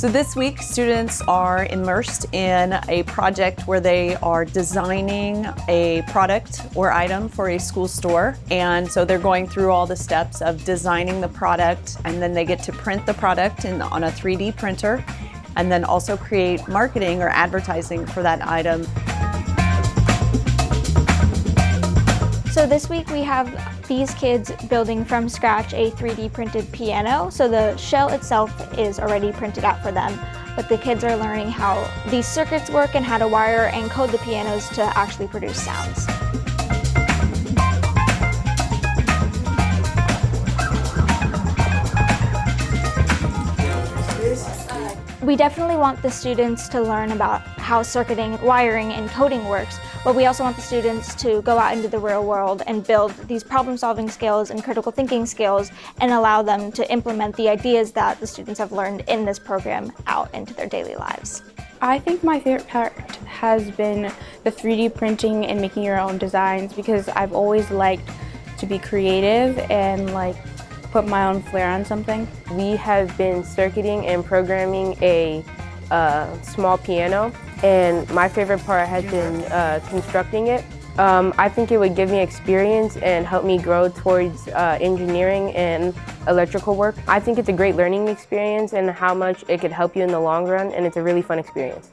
So this week, students are immersed in a project where they are designing a product or item for a school store. And so they're going through all the steps of designing the product, and then they get to print the product on a 3D printer, and then also create marketing or advertising for that item. So this week we have these kids building from scratch a 3D printed piano. So the shell itself is already printed out for them, but the kids are learning how these circuits work and how to wire and code the pianos to actually produce sounds. We definitely want the students to learn about how circuiting, wiring, and coding works, but we also want the students to go out into the real world and build these problem-solving skills and critical thinking skills and allow them to implement the ideas that the students have learned in this program out into their daily lives. I think my favorite part has been the 3D printing and making your own designs, because I've always liked to be creative and put my own flair on something. We have been circuiting and programming a small piano, and my favorite part has been constructing it. I think it would give me experience and help me grow towards engineering and electrical work. I think it's a great learning experience and how much it could help you in the long run, and it's a really fun experience.